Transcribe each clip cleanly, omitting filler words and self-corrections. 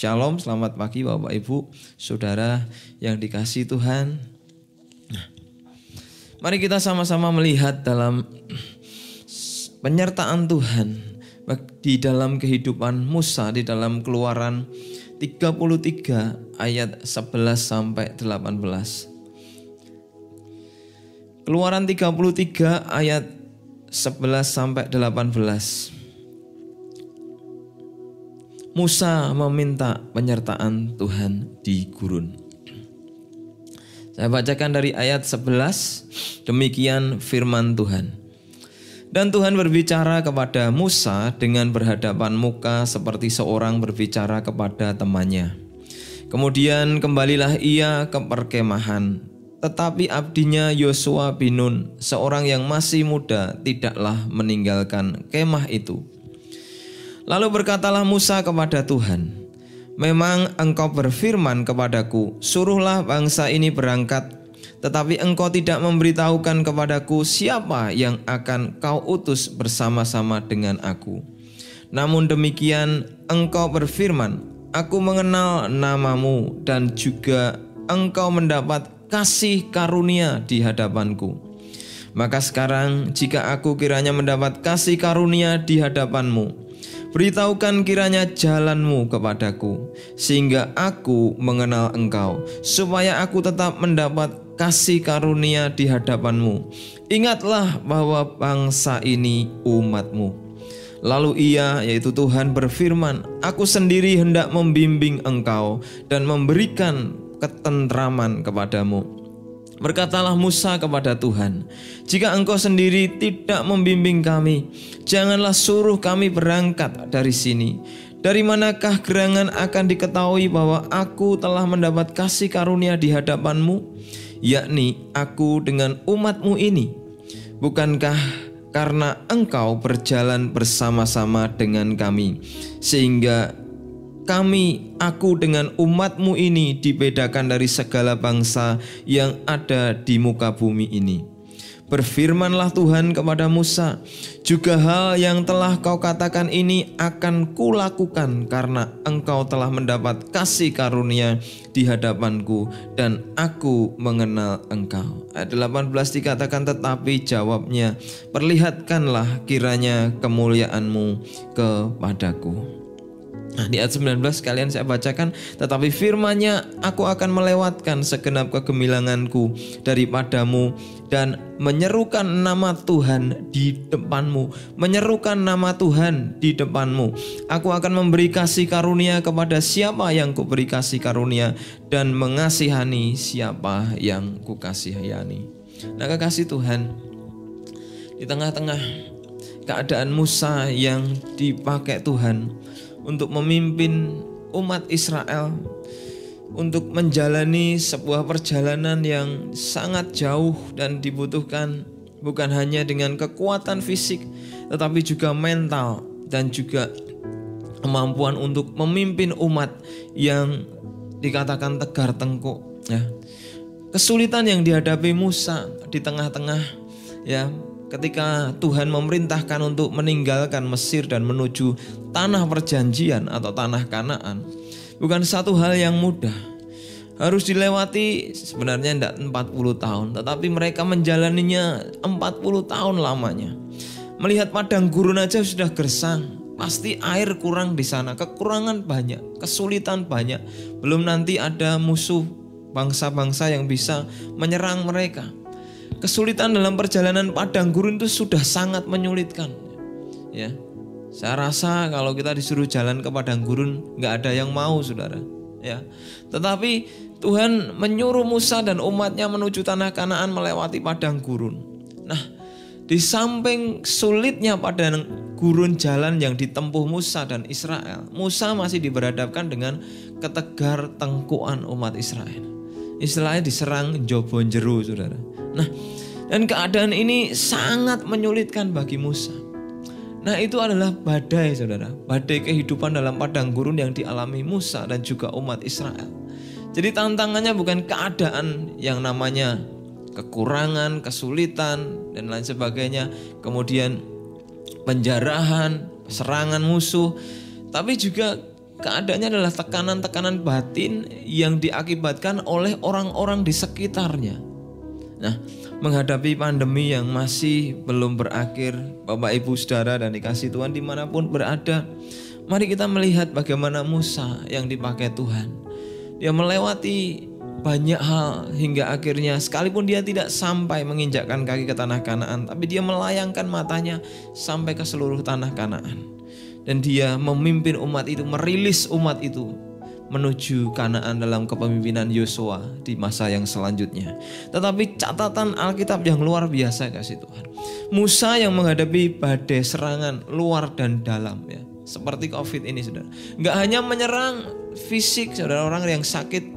Shalom, selamat pagi Bapak Ibu, Saudara yang dikasihi Tuhan. Nah, mari kita sama-sama melihat dalam penyertaan Tuhan di dalam kehidupan Musa di dalam Keluaran 33 ayat 11 sampai 18. Keluaran 33 ayat 11 sampai 18. Musa meminta penyertaan Tuhan di gurun. Saya bacakan dari ayat 11, demikian firman Tuhan. Dan Tuhan berbicara kepada Musa dengan berhadapan muka seperti seorang berbicara kepada temannya. Kemudian kembalilah ia ke perkemahan, tetapi abdinya Yosua bin Nun, seorang yang masih muda, tidaklah meninggalkan kemah itu. Lalu berkatalah Musa kepada Tuhan, memang engkau berfirman kepadaku, suruhlah bangsa ini berangkat, tetapi engkau tidak memberitahukan kepadaku siapa yang akan kau utus bersama-sama dengan aku. Namun demikian engkau berfirman, aku mengenal namamu dan juga engkau mendapat kasih karunia di hadapanku. Maka sekarang jika aku kiranya mendapat kasih karunia di hadapanmu, beritahukan kiranya jalanmu kepadaku, sehingga aku mengenal engkau, supaya aku tetap mendapat kasih karunia di hadapanmu. Ingatlah bahwa bangsa ini umatmu. Lalu ia, yaitu Tuhan berfirman, aku sendiri hendak membimbing engkau dan memberikan ketentraman kepadamu. Berkatalah Musa kepada Tuhan, jika engkau sendiri tidak membimbing kami, janganlah suruh kami berangkat dari sini. Dari manakah gerangan akan diketahui bahwa aku telah mendapat kasih karunia di hadapanmu, yakni aku dengan umatmu ini? Bukankah karena engkau berjalan bersama-sama dengan kami, sehingga aku dengan umatmu ini dibedakan dari segala bangsa yang ada di muka bumi ini. Berfirmanlah Tuhan kepada Musa, juga hal yang telah kau katakan ini akan kulakukan karena engkau telah mendapat kasih karunia di hadapanku dan aku mengenal engkau. Ayat 18 dikatakan, tetapi jawabnya, perlihatkanlah kiranya kemuliaanmu kepadaku. Nah, di ayat 19 kalian saya bacakan, tetapi firman-Nya, aku akan melewatkan segenap kegemilanganku daripadamu dan menyerukan nama Tuhan di depanmu. Menyerukan nama Tuhan di depanmu. Aku akan memberi kasih karunia kepada siapa yang kuberi kasih karunia dan mengasihani siapa yang kukasihani. Nah, kekasih Tuhan, di tengah-tengah keadaan Musa yang dipakai Tuhan untuk memimpin umat Israel untuk menjalani sebuah perjalanan yang sangat jauh dan dibutuhkan bukan hanya dengan kekuatan fisik tetapi juga mental dan juga kemampuan untuk memimpin umat yang dikatakan tegar tengkuk ya. Kesulitan yang dihadapi Musa di tengah-tengah ya, ketika Tuhan memerintahkan untuk meninggalkan Mesir dan menuju tanah perjanjian atau tanah Kanaan, bukan satu hal yang mudah. Harus dilewati sebenarnya tidak 40 tahun, tetapi mereka menjalaninya 40 tahun lamanya. Melihat padang gurun aja sudah gersang, pasti air kurang di sana, kekurangan banyak, kesulitan banyak. Belum nanti ada musuh bangsa-bangsa yang bisa menyerang mereka. Kesulitan dalam perjalanan padang gurun itu sudah sangat menyulitkan. Ya, saya rasa kalau kita disuruh jalan ke padang gurun nggak ada yang mau, saudara. Ya, tetapi Tuhan menyuruh Musa dan umatnya menuju tanah Kanaan melewati padang gurun. Nah, di samping sulitnya padang gurun jalan yang ditempuh Musa dan Israel, Musa masih diberhadapkan dengan ketegar tengkuan umat Israel. Istilahnya diserang njobon jero, saudara. Nah, dan keadaan ini sangat menyulitkan bagi Musa. Nah, itu adalah badai, saudara. Badai kehidupan dalam padang gurun yang dialami Musa dan juga umat Israel. Jadi tantangannya bukan keadaan yang namanya kekurangan, kesulitan, dan lain sebagainya. Kemudian penjarahan, serangan musuh. Tapi juga keadaannya adalah tekanan-tekanan batin yang diakibatkan oleh orang-orang di sekitarnya. Nah, menghadapi pandemi yang masih belum berakhir, Bapak Ibu Saudara dan dikasih Tuhan dimanapun berada, mari kita melihat bagaimana Musa yang dipakai Tuhan. Dia melewati banyak hal hingga akhirnya sekalipun dia tidak sampai menginjakkan kaki ke tanah Kanaan, tapi dia melayangkan matanya sampai ke seluruh tanah Kanaan. Dan dia memimpin umat itu, merilis umat itu menuju Kanaan dalam kepemimpinan Yosua di masa yang selanjutnya. Tetapi catatan Alkitab yang luar biasa kasih Tuhan. Musa yang menghadapi badai serangan luar dan dalam ya. Seperti COVID ini saudara. Gak hanya menyerang fisik saudara, orang yang sakit,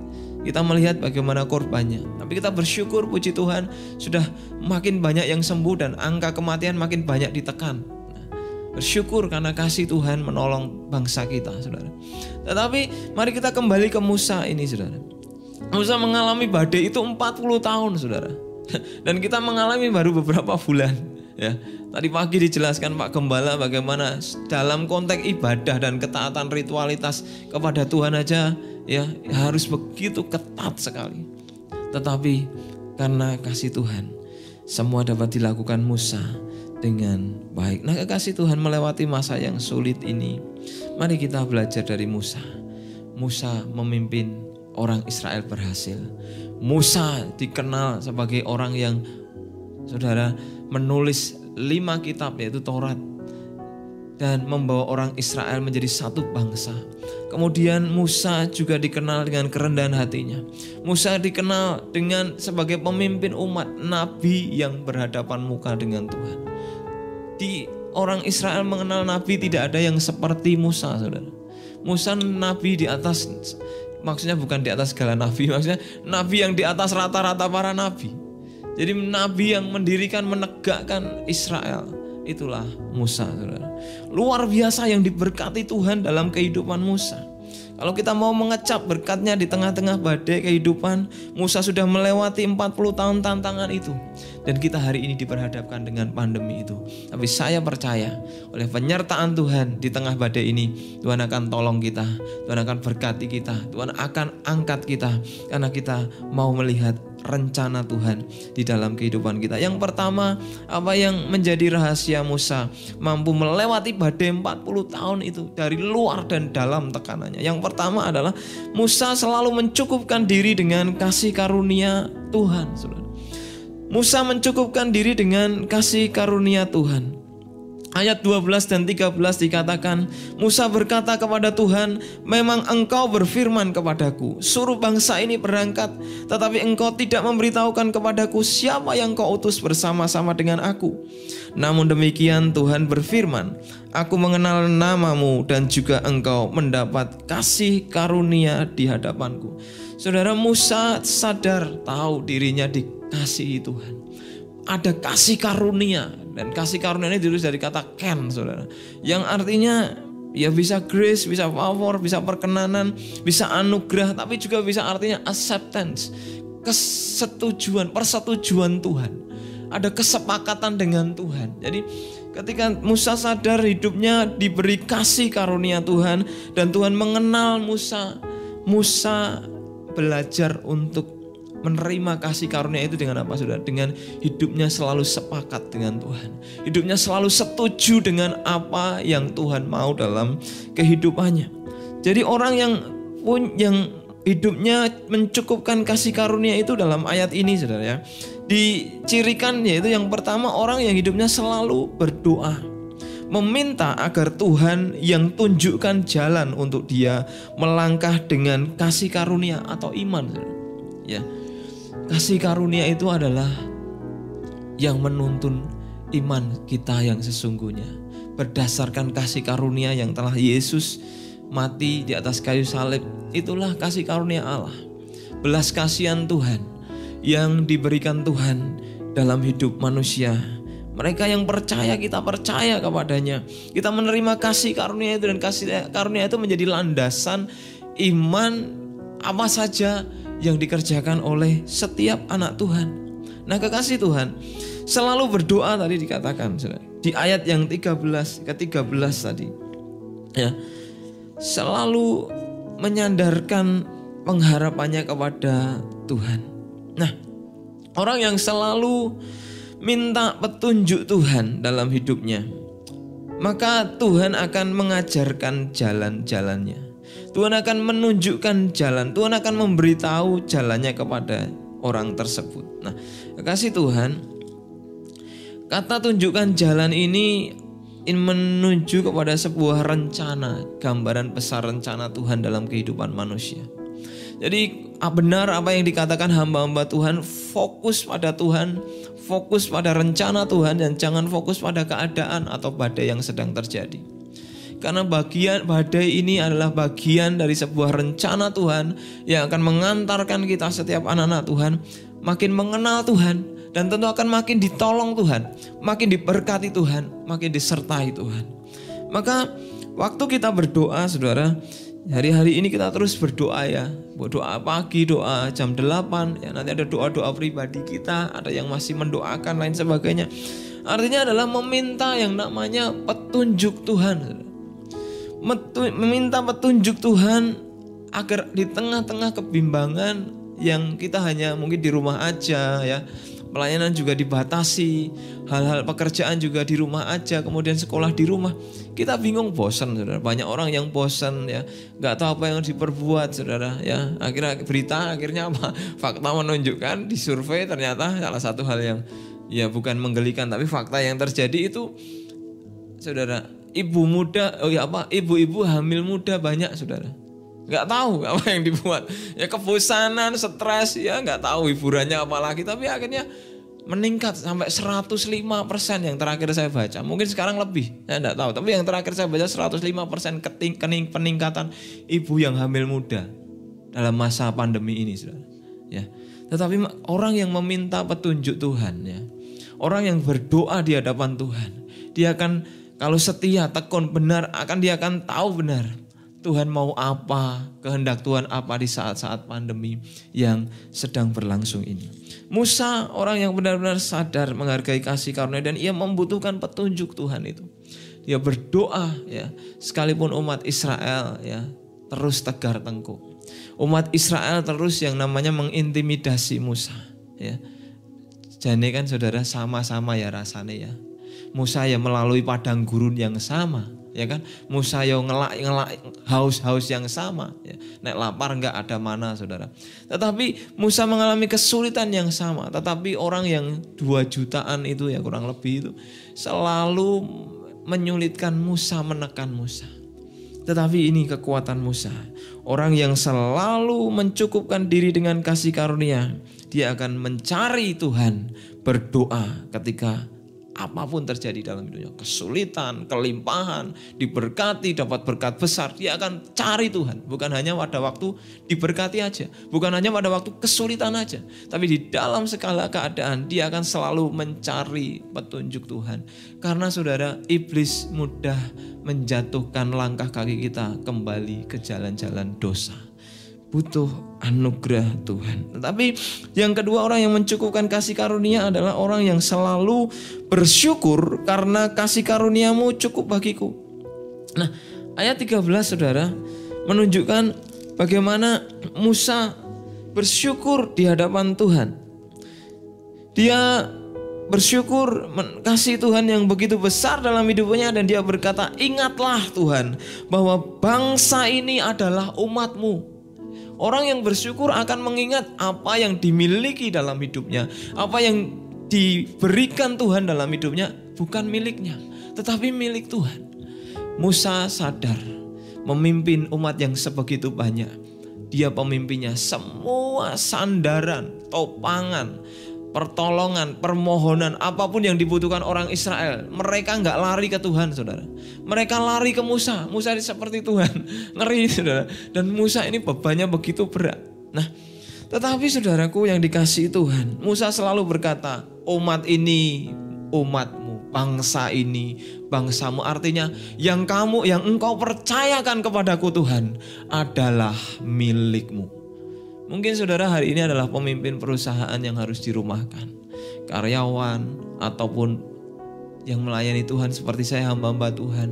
kita melihat bagaimana korbannya. Tapi kita bersyukur puji Tuhan sudah makin banyak yang sembuh dan angka kematian makin banyak ditekan. Bersyukur karena kasih Tuhan menolong bangsa kita saudara. Tetapi mari kita kembali ke Musa ini saudara. Musa mengalami badai itu 40 tahun saudara. Dan kita mengalami baru beberapa bulan ya. Tadi pagi dijelaskan Pak Gembala bagaimana dalam konteks ibadah dan ketaatan ritualitas kepada Tuhan aja ya harus begitu ketat sekali. Tetapi karena kasih Tuhan semua dapat dilakukan Musa dengan baik. Nah, kekasih Tuhan melewati masa yang sulit ini, mari kita belajar dari Musa. Musa memimpin orang Israel berhasil. Musa dikenal sebagai orang yang saudara menulis 5 kitab yaitu Taurat dan membawa orang Israel menjadi satu bangsa. Kemudian Musa juga dikenal dengan kerendahan hatinya. Musa dikenal dengan sebagai pemimpin umat, nabi yang berhadapan muka dengan Tuhan. Di orang Israel mengenal nabi tidak ada yang seperti Musa saudara. Musa nabi di atas, maksudnya bukan di atas segala nabi, maksudnya nabi yang di atas rata-rata para nabi. Jadi nabi yang mendirikan, menegakkan Israel, itulah Musa saudara. Luar biasa yang diberkati Tuhan dalam kehidupan Musa. Kalau kita mau mengecap berkatnya di tengah-tengah badai kehidupan, Musa sudah melewati 40 tahun tantangan itu. Dan kita hari ini diperhadapkan dengan pandemi itu. Tapi saya percaya oleh penyertaan Tuhan di tengah badai ini, Tuhan akan tolong kita, Tuhan akan berkati kita, Tuhan akan angkat kita. Karena kita mau melihat rencana Tuhan di dalam kehidupan kita. Yang pertama, apa yang menjadi rahasia Musa mampu melewati badai 40 tahun itu dari luar dan dalam tekanannya. Yang pertama adalah Musa selalu mencukupkan diri dengan kasih karunia Tuhan. Musa mencukupkan diri dengan kasih karunia Tuhan. Ayat 12 dan 13 dikatakan, Musa berkata kepada Tuhan, memang engkau berfirman kepadaku, suruh bangsa ini berangkat, tetapi engkau tidak memberitahukan kepadaku siapa yang kau utus bersama-sama dengan aku. Namun demikian Tuhan berfirman, aku mengenal namamu dan juga engkau mendapat kasih karunia di hadapanku. Saudara, Musa sadar tahu dirinya dikasihi Tuhan. Ada kasih karunia, dan kasih karunia ini ditulis dari kata ken saudara, yang artinya ya bisa grace, bisa favor, bisa perkenanan, bisa anugerah, tapi juga bisa artinya acceptance, kesetujuan, persetujuan Tuhan. Ada kesepakatan dengan Tuhan. Jadi ketika Musa sadar hidupnya diberi kasih karunia Tuhan dan Tuhan mengenal Musa, Musa belajar untuk menerima kasih karunia itu dengan apa saudara? Dengan hidupnya selalu sepakat dengan Tuhan. Hidupnya selalu setuju dengan apa yang Tuhan mau dalam kehidupannya. Jadi orang yang hidupnya mencukupkan kasih karunia itu dalam ayat ini saudara ya, dicirikan yaitu yang pertama orang yang hidupnya selalu berdoa, meminta agar Tuhan yang tunjukkan jalan untuk dia melangkah dengan kasih karunia atau iman saudara. Ya. Kasih karunia itu adalah yang menuntun iman kita yang sesungguhnya. Berdasarkan kasih karunia yang telah Yesus mati di atas kayu salib, itulah kasih karunia Allah. Belas kasihan Tuhan yang diberikan Tuhan dalam hidup manusia. Mereka yang percaya, kita percaya kepadanya. Kita menerima kasih karunia itu, dan kasih karunia itu menjadi landasan iman apa saja yang dikerjakan oleh setiap anak Tuhan. Nah, kekasih Tuhan selalu berdoa tadi dikatakan di ayat yang ke-13 tadi. Ya. selalu menyandarkan pengharapannya kepada Tuhan. Nah, orang yang selalu minta petunjuk Tuhan dalam hidupnya, maka Tuhan akan mengajarkan jalan-jalannya. Tuhan akan menunjukkan jalan, Tuhan akan memberitahu jalannya kepada orang tersebut. Nah, kasih Tuhan, kata tunjukkan jalan ini menuju kepada sebuah rencana, gambaran besar rencana Tuhan dalam kehidupan manusia. Jadi benar apa yang dikatakan hamba-hamba Tuhan, fokus pada Tuhan, fokus pada rencana Tuhan, dan jangan fokus pada keadaan atau badai yang sedang terjadi. Karena badai ini adalah bagian dari sebuah rencana Tuhan yang akan mengantarkan kita setiap anak-anak Tuhan makin mengenal Tuhan, dan tentu akan makin ditolong Tuhan, makin diberkati Tuhan, makin disertai Tuhan. Maka waktu kita berdoa, saudara, hari-hari ini kita terus berdoa ya. Doa pagi, doa jam 8 ya, nanti ada doa-doa pribadi kita, ada yang masih mendoakan lain sebagainya. Artinya adalah meminta yang namanya petunjuk Tuhan. Meminta petunjuk Tuhan agar di tengah-tengah kebimbangan yang kita hanya mungkin di rumah aja ya, pelayanan juga dibatasi, hal-hal pekerjaan juga di rumah aja, kemudian sekolah di rumah, kita bingung, bosan, saudara. Banyak orang yang bosan ya, nggak tahu apa yang diperbuat, saudara ya. Akhirnya apa? Fakta menunjukkan di survei ternyata salah satu hal yang ya bukan menggelikan, tapi fakta yang terjadi itu, saudara, ibu-ibu hamil muda banyak, saudara. Nggak tahu apa yang dibuat, ya kebosanan, stres, ya nggak tahu hiburannya apa lagi, tapi akhirnya meningkat sampai 105% yang terakhir saya baca. Mungkin sekarang lebih, saya nggak tahu, tapi yang terakhir saya baca 105% peningkatan ibu yang hamil muda dalam masa pandemi ini, saudara. Ya, tetapi orang yang meminta petunjuk Tuhan, ya, orang yang berdoa di hadapan Tuhan, dia akan, kalau setia, tekun, benar, dia akan tahu benar Tuhan mau apa, kehendak Tuhan apa di saat-saat pandemi yang sedang berlangsung ini. Musa orang yang benar-benar sadar menghargai kasih karunia, dan ia membutuhkan petunjuk Tuhan itu. Dia berdoa ya, sekalipun umat Israel ya terus tegar tengkuk. Umat Israel terus yang namanya mengintimidasi Musa ya. Jadi kan saudara, sama-sama ya rasanya ya. Musa ya melalui padang gurun yang sama, ya kan? Musa yang ngelak haus yang sama, ya. Nek lapar enggak ada mana, saudara. Tetapi Musa mengalami kesulitan yang sama. Tetapi orang yang 2 jutaan itu ya kurang lebih itu selalu menyulitkan Musa, menekan Musa. Tetapi ini kekuatan Musa. Orang yang selalu mencukupkan diri dengan kasih karunia, dia akan mencari Tuhan, berdoa ketika apapun terjadi dalam hidupnya, kesulitan, kelimpahan, diberkati, dapat berkat besar, dia akan cari Tuhan. Bukan hanya pada waktu diberkati aja, bukan hanya pada waktu kesulitan aja, tapi di dalam segala keadaan dia akan selalu mencari petunjuk Tuhan. Karena saudara, iblis mudah menjatuhkan langkah kaki kita kembali ke jalan-jalan dosa. Butuh anugerah Tuhan. Tetapi yang kedua, orang yang mencukupkan kasih karunia adalah orang yang selalu bersyukur karena kasih karuniamu cukup bagiku. Nah, ayat 13 saudara menunjukkan bagaimana Musa bersyukur di hadapan Tuhan. Dia bersyukur kasih Tuhan yang begitu besar dalam hidupnya, dan dia berkata, ingatlah Tuhan bahwa bangsa ini adalah umatmu. Orang yang bersyukur akan mengingat apa yang dimiliki dalam hidupnya, apa yang diberikan Tuhan dalam hidupnya bukan miliknya, tetapi milik Tuhan. Musa sadar memimpin umat yang sebegitu banyak. Dia pemimpinnya, semua sandaran, topangan, pertolongan, permohonan, apapun yang dibutuhkan orang Israel, mereka nggak lari ke Tuhan, saudara. Mereka lari ke Musa. Musa ini seperti Tuhan, ngeri, saudara. Dan Musa ini bebannya begitu berat. Nah, tetapi saudaraku yang dikasihi Tuhan, Musa selalu berkata, umat ini umatmu, bangsa ini bangsamu. Artinya yang engkau percayakan kepadaku Tuhan adalah milikmu. Mungkin saudara hari ini adalah pemimpin perusahaan yang harus dirumahkan, karyawan ataupun yang melayani Tuhan seperti saya, hamba-hamba Tuhan.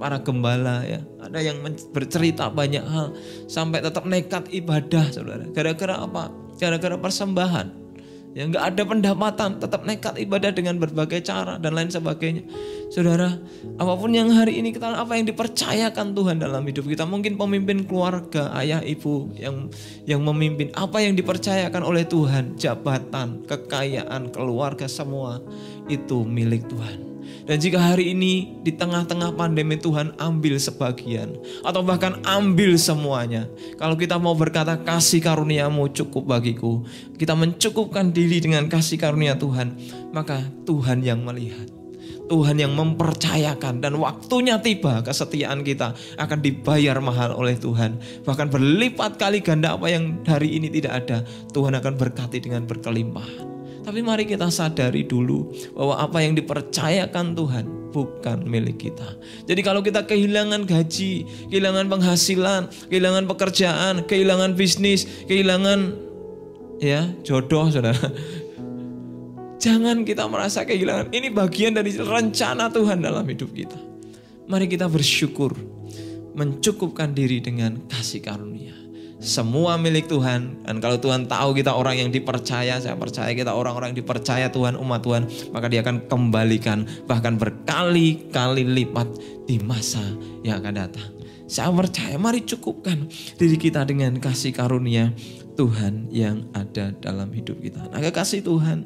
para gembala ya, ada yang bercerita banyak hal sampai tetap nekat ibadah saudara. Gara-gara apa? Gara-gara persembahan. Ya nggak ada pendapatan, tetap nekat ibadah dengan berbagai cara dan lain sebagainya. Saudara, apapun yang hari ini kita, apa yang dipercayakan Tuhan dalam hidup kita, mungkin pemimpin keluarga, ayah ibu yang memimpin, apa yang dipercayakan oleh Tuhan, jabatan, kekayaan, keluarga, semua itu milik Tuhan. Dan jika hari ini di tengah-tengah pandemi Tuhan ambil sebagian atau bahkan ambil semuanya. Kalau kita mau berkata kasih karunia-Mu cukup bagiku, kita mencukupkan diri dengan kasih karunia Tuhan, maka Tuhan yang melihat, Tuhan yang mempercayakan, dan waktunya tiba kesetiaan kita akan dibayar mahal oleh Tuhan. Bahkan berlipat kali ganda apa yang hari ini tidak ada, Tuhan akan berkati dengan berkelimpahan. Tapi mari kita sadari dulu bahwa apa yang dipercayakan Tuhan bukan milik kita. Jadi kalau kita kehilangan gaji, kehilangan penghasilan, kehilangan pekerjaan, kehilangan bisnis, kehilangan jodoh saudara, jangan kita merasa kehilangan. Ini bagian dari rencana Tuhan dalam hidup kita. Mari kita bersyukur, mencukupkan diri dengan kasih karunia. Semua milik Tuhan. Dan kalau Tuhan tahu kita orang yang dipercaya, saya percaya kita orang-orang yang dipercaya Tuhan, umat Tuhan, maka Dia akan kembalikan bahkan berkali-kali lipat di masa yang akan datang. Saya percaya, mari cukupkan diri kita dengan kasih karunia Tuhan yang ada dalam hidup kita. Nah, kekasih Tuhan.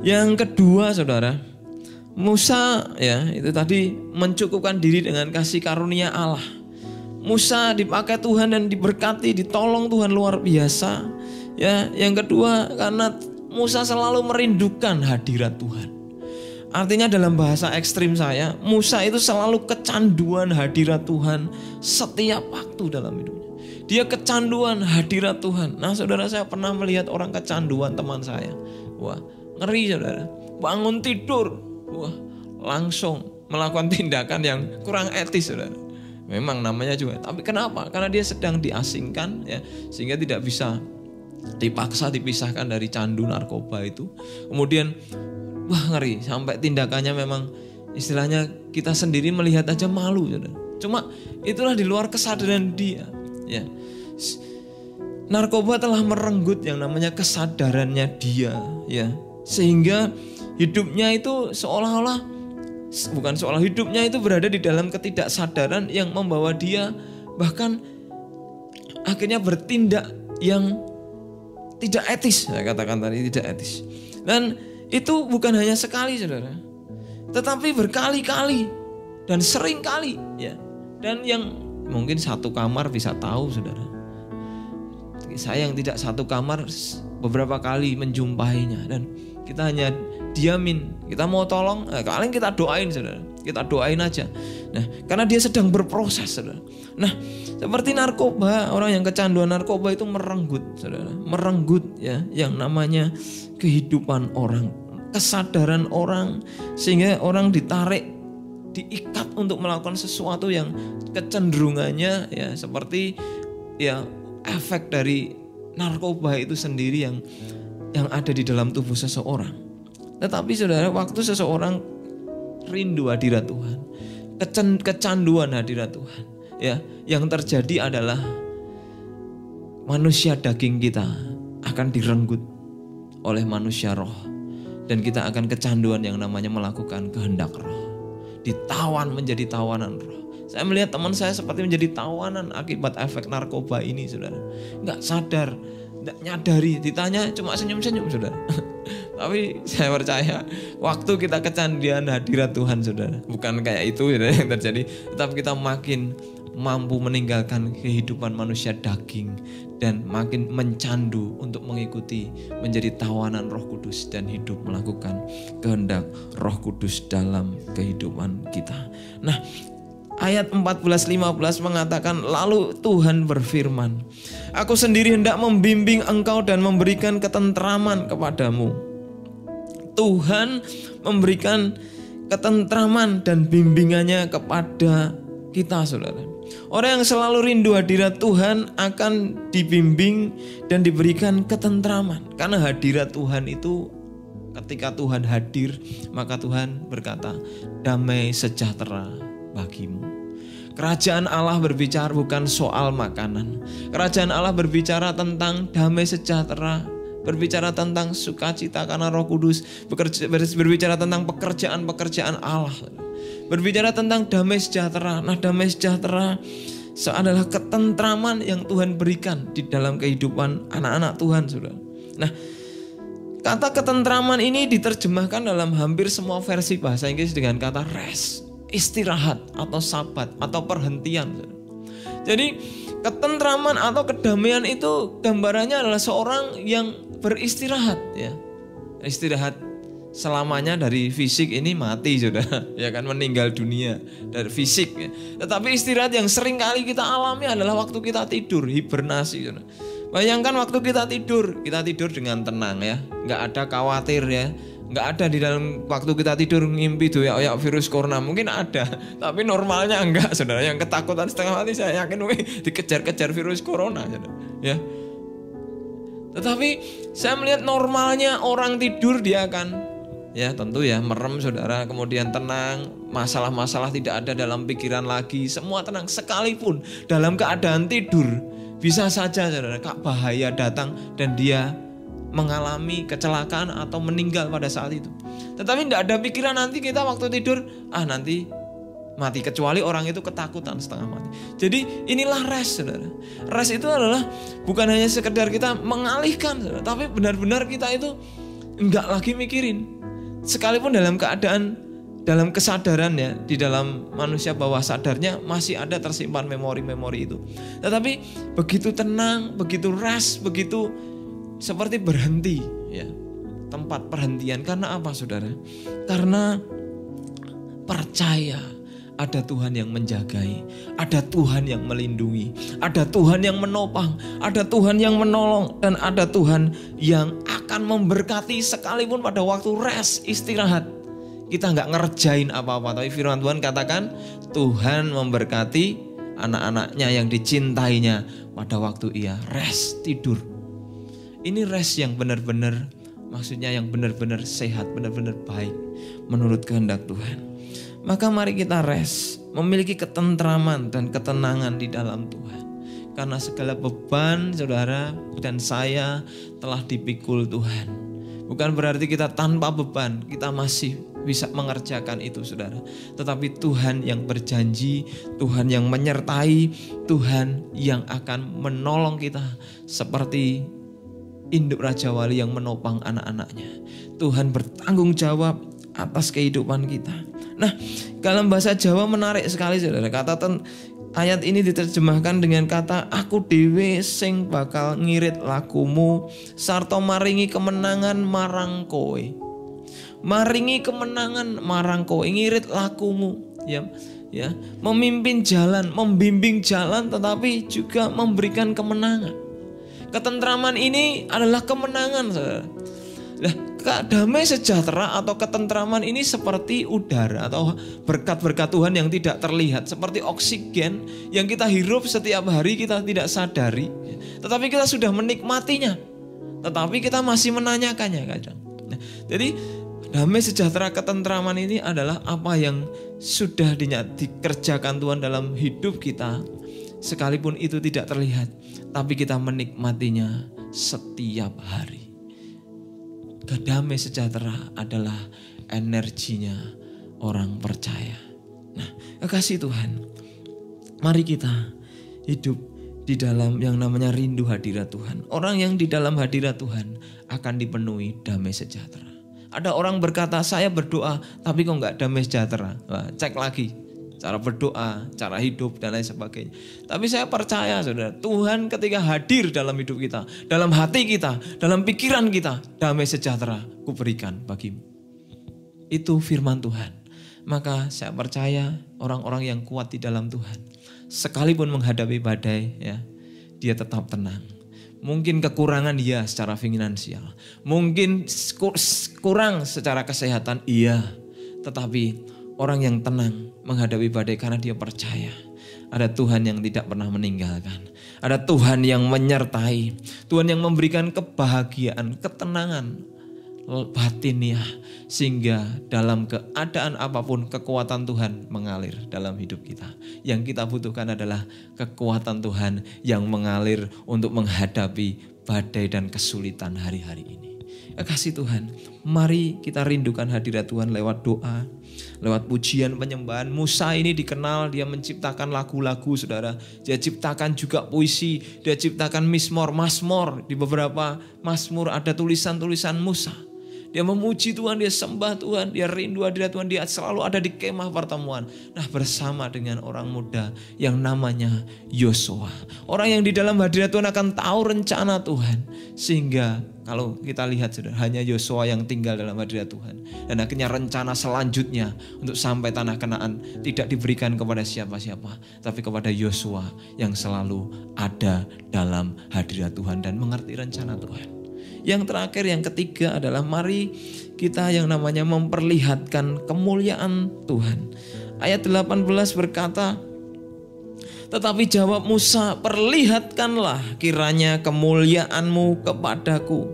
Yang kedua saudara, Musa itu tadi mencukupkan diri dengan kasih karunia Allah. Musa dipakai Tuhan dan diberkati, ditolong Tuhan luar biasa. Ya, yang kedua karena Musa selalu merindukan hadirat Tuhan. Artinya dalam bahasa ekstrim saya, Musa itu selalu kecanduan hadirat Tuhan setiap waktu dalam hidupnya. Dia kecanduan hadirat Tuhan. Nah, saudara, saya pernah melihat orang kecanduan teman saya. Wah, ngeri saudara. Bangun tidur, langsung melakukan tindakan yang kurang etis saudara. Memang namanya juga, tapi kenapa? Karena dia sedang diasingkan ya, sehingga tidak bisa dipaksa dipisahkan dari candu narkoba itu. Kemudian ngeri, sampai tindakannya memang istilahnya kita sendiri melihat aja malu saudara. Cuma itulah di luar kesadaran dia ya. Narkoba telah merenggut yang namanya kesadarannya dia ya, sehingga hidupnya itu hidupnya itu berada di dalam ketidaksadaran yang membawa dia bahkan akhirnya bertindak yang tidak etis. Saya katakan tadi tidak etis. Dan itu bukan hanya sekali saudara, tetapi berkali-kali dan sering kali ya. Dan yang mungkin satu kamar bisa tahu saudara. Saya yang tidak satu kamar beberapa kali menjumpainya, dan kita hanya diamin. Kita mau tolong, kalian kita doain saudara. Kita doain aja. Nah, karena dia sedang berproses saudara. Nah, seperti narkoba, orang yang kecanduan narkoba itu merenggut saudara. Merenggut ya yang namanya kehidupan orang, kesadaran orang, sehingga orang ditarik, diikat untuk melakukan sesuatu yang kecenderungannya ya seperti ya efek dari narkoba itu sendiri yang ada di dalam tubuh seseorang. Tetapi saudara, waktu seseorang rindu hadirat Tuhan, kecanduan hadirat Tuhan, ya, yang terjadi adalah manusia daging kita akan direnggut oleh manusia roh, dan kita akan kecanduan yang namanya melakukan kehendak roh, ditawan menjadi tawanan roh. Saya melihat teman saya seperti menjadi tawanan akibat efek narkoba ini saudara. Nggak sadar, nggak nyadari, ditanya cuma senyum-senyum saudara. Tapi saya percaya waktu kita kecanduan hadirat Tuhan saudara, bukan kayak itu saudara, yang terjadi, tetapi kita makin mampu meninggalkan kehidupan manusia daging dan makin mencandu untuk mengikuti, menjadi tawanan Roh Kudus dan hidup melakukan kehendak Roh Kudus dalam kehidupan kita. Nah, ayat 14-15 mengatakan, lalu Tuhan berfirman, aku sendiri hendak membimbing engkau dan memberikan ketentraman kepadamu. Tuhan memberikan ketentraman dan bimbingannya kepada kita saudara. Orang yang selalu rindu hadirat Tuhan akan dibimbing dan diberikan ketentraman. Karena hadirat Tuhan itu, ketika Tuhan hadir, maka Tuhan berkata, damai sejahtera bagimu. Kerajaan Allah berbicara bukan soal makanan. Kerajaan Allah berbicara tentang damai sejahtera, berbicara tentang sukacita karena Roh Kudus, berbicara tentang pekerjaan-pekerjaan Allah, berbicara tentang damai sejahtera. Nah, damai sejahtera adalah ketentraman yang Tuhan berikan di dalam kehidupan anak-anak Tuhan, saudara. Nah, kata ketentraman ini diterjemahkan dalam hampir semua versi bahasa Inggris dengan kata rest, istirahat atau sabat atau perhentian. Jadi ketentraman atau kedamaian itu gambarannya adalah seorang yang beristirahat, ya. Istirahat selamanya dari fisik ini mati, saudara, ya kan, meninggal dunia dari fisik, ya. Tetapi istirahat yang sering kali kita alami adalah waktu kita tidur, hibernasi, saudara. Bayangkan waktu kita tidur dengan tenang, ya, nggak ada khawatir, ya. Nggak ada di dalam waktu kita tidur ngimpi doyak-doyak virus corona. Mungkin ada, tapi normalnya enggak, saudara. Yang ketakutan setengah mati saya yakin dikejar-kejar virus corona, saudara. Ya. Tetapi saya melihat normalnya orang tidur dia akan, ya tentu ya, merem, saudara. Kemudian tenang, masalah-masalah tidak ada dalam pikiran lagi. Semua tenang, sekalipun dalam keadaan tidur bisa saja, saudara, bahaya datang dan dia mengalami kecelakaan atau meninggal pada saat itu. Tetapi tidak ada pikiran nanti kita waktu tidur, nanti mati, kecuali orang itu ketakutan setengah mati. Jadi inilah rest, saudara. Rest itu adalah bukan hanya sekedar kita mengalihkan, saudara, tapi benar-benar kita itu enggak lagi mikirin. Sekalipun dalam keadaan, dalam kesadaran, ya, di dalam manusia bawah sadarnya masih ada tersimpan memori-memori itu. Tetapi begitu tenang, begitu rest, begitu seperti berhenti, ya, tempat perhentian. Karena apa, saudara? Karena percaya ada Tuhan yang menjagai, ada Tuhan yang melindungi, ada Tuhan yang menopang, ada Tuhan yang menolong, dan ada Tuhan yang akan memberkati sekalipun pada waktu rest, istirahat. Kita nggak ngerjain apa-apa, tapi firman Tuhan katakan Tuhan memberkati anak-anaknya yang dicintainya pada waktu ia rest, tidur. Ini rest yang benar-benar, maksudnya yang benar-benar sehat, benar-benar baik menurut kehendak Tuhan. Maka mari kita rest, memiliki ketentraman dan ketenangan di dalam Tuhan. Karena segala beban saudara dan saya telah dipikul Tuhan. Bukan berarti kita tanpa beban, kita masih bisa mengerjakan itu, saudara. Tetapi Tuhan yang berjanji, Tuhan yang menyertai, Tuhan yang akan menolong kita seperti induk Raja Wali yang menopang anak-anaknya. Tuhan bertanggung jawab atas kehidupan kita. Nah, dalam bahasa Jawa menarik sekali, saudara. Ayat ini diterjemahkan dengan kata aku dhewe sing bakal ngirit lakumu sarta maringi kemenangan marang kowe. Maringi kemenangan marang kowe, ngirit lakumu, ya, memimpin jalan, membimbing jalan, tetapi juga memberikan kemenangan. Ketentraman ini adalah kemenangan, saudara. Nah, damai sejahtera atau ketentraman ini seperti udara atau berkat-berkat Tuhan yang tidak terlihat, seperti oksigen yang kita hirup setiap hari kita tidak sadari, tetapi kita sudah menikmatinya, tetapi kita masih menanyakannya kadang. Nah, jadi damai sejahtera ketentraman ini adalah apa yang sudah dikerjakan Tuhan dalam hidup kita, sekalipun itu tidak terlihat, tapi kita menikmatinya setiap hari. Damai sejahtera adalah energinya orang percaya. Nah, kekasih Tuhan, mari kita hidup di dalam yang namanya rindu hadirat Tuhan. Orang yang di dalam hadirat Tuhan akan dipenuhi damai sejahtera. Ada orang berkata, saya berdoa tapi kok nggak damai sejahtera. Wah, cek lagi cara berdoa, cara hidup, dan lain sebagainya. Tapi saya percaya, saudara, Tuhan ketika hadir dalam hidup kita, dalam hati kita, dalam pikiran kita, damai sejahtera kuberikan bagimu. Itu firman Tuhan. Maka saya percaya orang-orang yang kuat di dalam Tuhan, sekalipun menghadapi badai, ya, dia tetap tenang. Mungkin kekurangan dia secara finansial, mungkin kurang secara kesehatan, iya, tetapi orang yang tenang menghadapi badai karena dia percaya ada Tuhan yang tidak pernah meninggalkan. Ada Tuhan yang menyertai. Tuhan yang memberikan kebahagiaan, ketenangan batiniah, sehingga dalam keadaan apapun kekuatan Tuhan mengalir dalam hidup kita. Yang kita butuhkan adalah kekuatan Tuhan yang mengalir untuk menghadapi badai dan kesulitan hari-hari ini. Kasih Tuhan, mari kita rindukan hadirat Tuhan lewat doa, lewat pujian penyembahan. Musa ini dikenal, dia menciptakan lagu-lagu, saudara. Dia ciptakan juga puisi, dia ciptakan mazmur. Di beberapa mazmur ada tulisan-tulisan Musa. Dia memuji Tuhan, dia sembah Tuhan, dia rindu hadirat Tuhan, dia selalu ada di kemah pertemuan. Nah, bersama dengan orang muda yang namanya Yosua. Orang yang di dalam hadirat Tuhan akan tahu rencana Tuhan. Sehingga kalau kita lihat, saudara, hanya Yosua yang tinggal dalam hadirat Tuhan. Dan akhirnya rencana selanjutnya untuk sampai tanah Kanaan tidak diberikan kepada siapa-siapa, tapi kepada Yosua yang selalu ada dalam hadirat Tuhan dan mengerti rencana Tuhan. Yang terakhir, yang ketiga adalah mari kita yang namanya memperlihatkan kemuliaan Tuhan. Ayat 18 berkata, tetapi jawab Musa, perlihatkanlah kiranya kemuliaanmu kepadaku.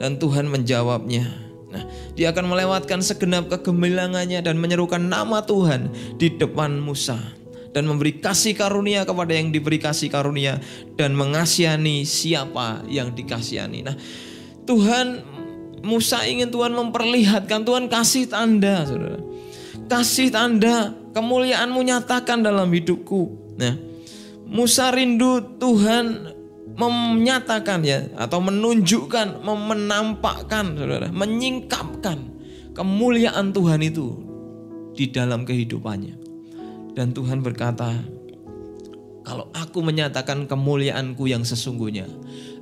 Dan Tuhan menjawabnya. Nah, dia akan melewatkan segenap kegemilangannya dan menyerukan nama Tuhan di depan Musa. Dan memberi kasih karunia kepada yang diberi kasih karunia. Dan mengasihani siapa yang dikasihani. Nah, Musa ingin Tuhan memperlihatkan, Tuhan kasih tanda, saudara. Kasih tanda, kemuliaanmu nyatakan dalam hidupku. Nah, Musa rindu Tuhan menyatakan ya, atau menunjukkan, menampakkan, saudara, menyingkapkan kemuliaan Tuhan itu di dalam kehidupannya. Dan Tuhan berkata, kalau aku menyatakan kemuliaanku yang sesungguhnya,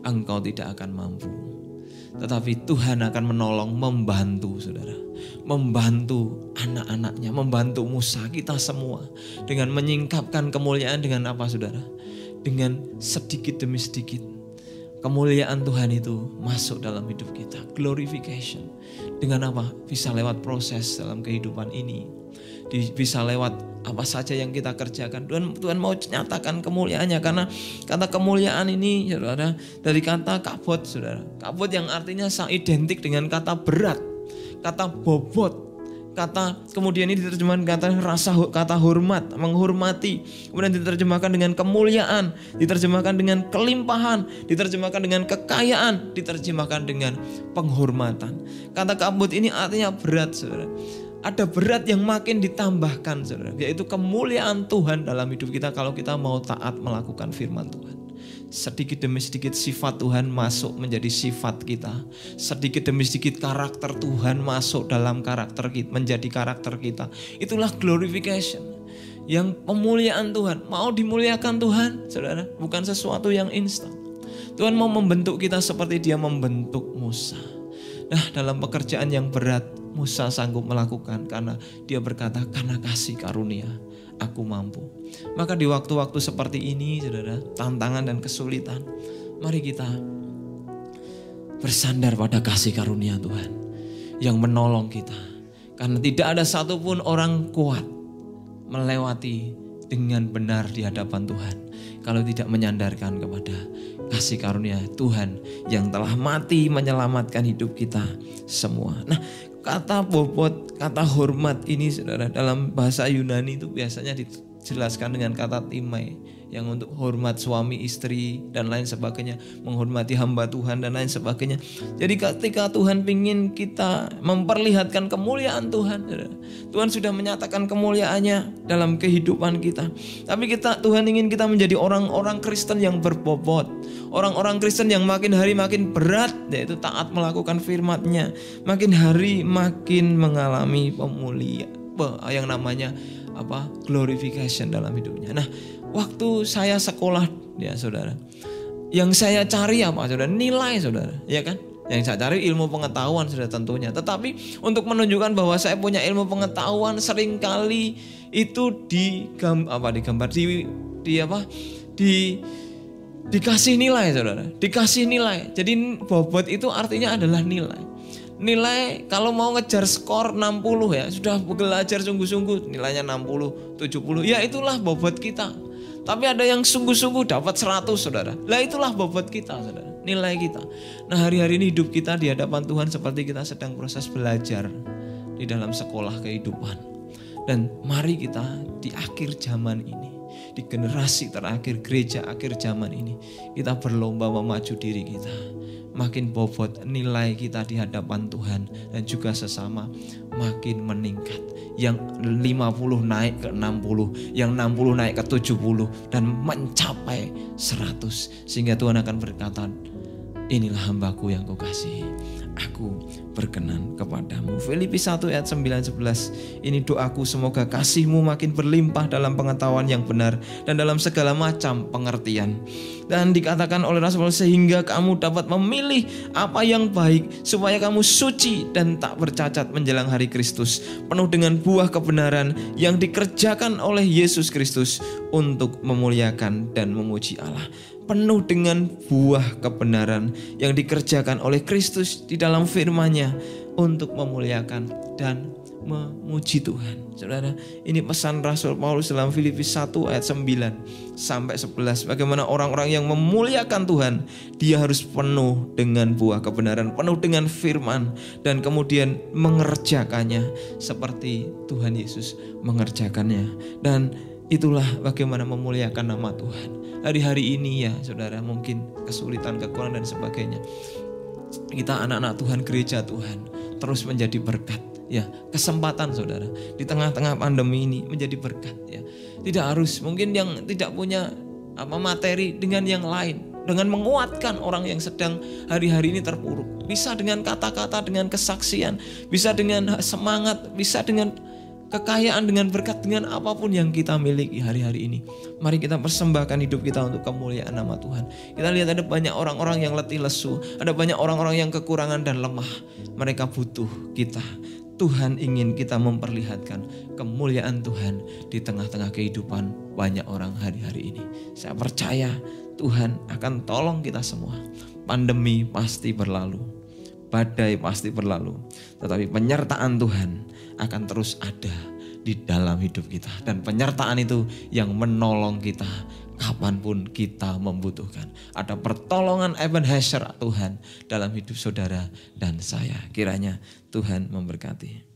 engkau tidak akan mampu. Tetapi Tuhan akan menolong, membantu, saudara. Membantu anak-anaknya, membantu Musa, kita semua. Dengan menyingkapkan kemuliaan dengan apa, saudara? Dengan sedikit demi sedikit. Kemuliaan Tuhan itu masuk dalam hidup kita. Glorification. Dengan apa? Bisa lewat proses dalam kehidupan ini. Bisa lewat apa saja yang kita kerjakan. Tuhan mau nyatakan kemuliaannya, karena kata kemuliaan ini, saudara, dari kata kabot, saudara. Kabot yang artinya identik dengan kata berat, kata bobot, kata kemudian ini diterjemahkan kata hormat, menghormati. Kemudian diterjemahkan dengan kemuliaan, diterjemahkan dengan kelimpahan, diterjemahkan dengan kekayaan, diterjemahkan dengan penghormatan. Kata kabot ini artinya berat, saudara. Ada berat yang makin ditambahkan, saudara, yaitu kemuliaan Tuhan dalam hidup kita kalau kita mau taat melakukan firman Tuhan. Sedikit demi sedikit sifat Tuhan masuk menjadi sifat kita. Sedikit demi sedikit karakter Tuhan masuk dalam karakter kita, menjadi karakter kita. Itulah glorification. Yang pemuliaan Tuhan, mau dimuliakan Tuhan, saudara, bukan sesuatu yang instan. Tuhan mau membentuk kita seperti Dia membentuk Musa. Nah, dalam pekerjaan yang berat, Musa sanggup melakukan karena dia berkata, karena kasih karunia aku mampu. Maka di waktu-waktu seperti ini, saudara, tantangan dan kesulitan, mari kita bersandar pada kasih karunia Tuhan yang menolong kita. Karena tidak ada satupun orang kuat melewati dengan benar di hadapan Tuhan kalau tidak menyandarkan kepada kasih karunia Tuhan yang telah mati menyelamatkan hidup kita semua. Nah, kata bobot, kata hormat ini, saudara, dalam bahasa Yunani itu biasanya dijelaskan dengan kata timai, yang untuk hormat suami istri dan lain sebagainya, menghormati hamba Tuhan dan lain sebagainya. Jadi ketika Tuhan ingin kita memperlihatkan kemuliaan Tuhan, saudara, Tuhan sudah menyatakan kemuliaannya dalam kehidupan kita. Tapi Tuhan ingin kita menjadi orang-orang Kristen yang berbobot, orang-orang Kristen yang makin hari makin berat, yaitu taat melakukan firman-Nya, makin hari makin mengalami pemuliaan, yang namanya glorification dalam hidupnya. Nah, waktu saya sekolah, ya saudara, yang saya cari apa, saudara? Nilai, saudara, ya kan? Yang saya cari ilmu pengetahuan, saudara, tentunya. Tetapi untuk menunjukkan bahwa saya punya ilmu pengetahuan, seringkali itu dikasih nilai, saudara, dikasih nilai. Jadi bobot itu artinya adalah nilai. Nilai kalau mau ngejar skor 60 ya, sudah belajar sungguh-sungguh nilainya 60, 70, ya itulah bobot kita. Tapi ada yang sungguh-sungguh dapat 100, saudara. Lah itulah bobot kita, saudara. nilai kita. Nah, hari-hari ini hidup kita di hadapan Tuhan seperti kita sedang proses belajar di dalam sekolah kehidupan. Dan mari kita di akhir zaman ini, di generasi terakhir gereja akhir zaman ini, kita berlomba memacu diri kita. Makin bobot nilai kita di hadapan Tuhan dan juga sesama makin meningkat. Yang 50 naik ke 60, yang 60 naik ke 70 dan mencapai 100. Sehingga Tuhan akan berkata, inilah hambaku yang kau kasihi, aku berkenan kepadamu. Filipi 1 ayat 9-11. Ini doaku, semoga kasihmu makin berlimpah dalam pengetahuan yang benar dan dalam segala macam pengertian. Dan dikatakan oleh Rasul, sehingga kamu dapat memilih apa yang baik, supaya kamu suci dan tak bercacat menjelang hari Kristus, penuh dengan buah kebenaran yang dikerjakan oleh Yesus Kristus untuk memuliakan dan memuji Allah. Penuh dengan buah kebenaran yang dikerjakan oleh Kristus di dalam firman-Nya untuk memuliakan dan memuji Tuhan. Saudara, ini pesan Rasul Paulus dalam Filipi 1 ayat 9-11. Bagaimana orang-orang yang memuliakan Tuhan, dia harus penuh dengan buah kebenaran, penuh dengan firman, dan kemudian mengerjakannya seperti Tuhan Yesus mengerjakannya. Dan itulah bagaimana memuliakan nama Tuhan. Hari-hari ini ya saudara, mungkin kesulitan, kekurangan dan sebagainya, kita anak-anak Tuhan, gereja Tuhan terus menjadi berkat. Ya, kesempatan saudara di tengah-tengah pandemi ini menjadi berkat. Ya, tidak harus mungkin yang tidak punya materi dengan yang lain, dengan menguatkan orang yang sedang hari-hari ini terpuruk. Bisa dengan kata-kata, dengan kesaksian, bisa dengan semangat, bisa dengan kekayaan, dengan berkat, dengan apapun yang kita miliki hari-hari ini. Mari kita persembahkan hidup kita untuk kemuliaan nama Tuhan. Kita lihat ada banyak orang-orang yang letih lesu, ada banyak orang-orang yang kekurangan dan lemah. Mereka butuh kita. Tuhan ingin kita memperlihatkan kemuliaan Tuhan di tengah-tengah kehidupan banyak orang hari-hari ini. Saya percaya Tuhan akan tolong kita semua. Pandemi pasti berlalu, badai pasti berlalu, tetapi penyertaan Tuhan akan terus ada di dalam hidup kita. Dan penyertaan itu yang menolong kita kapanpun kita membutuhkan. Ada pertolongan Ebenezer Tuhan dalam hidup saudara dan saya. Kiranya Tuhan memberkati.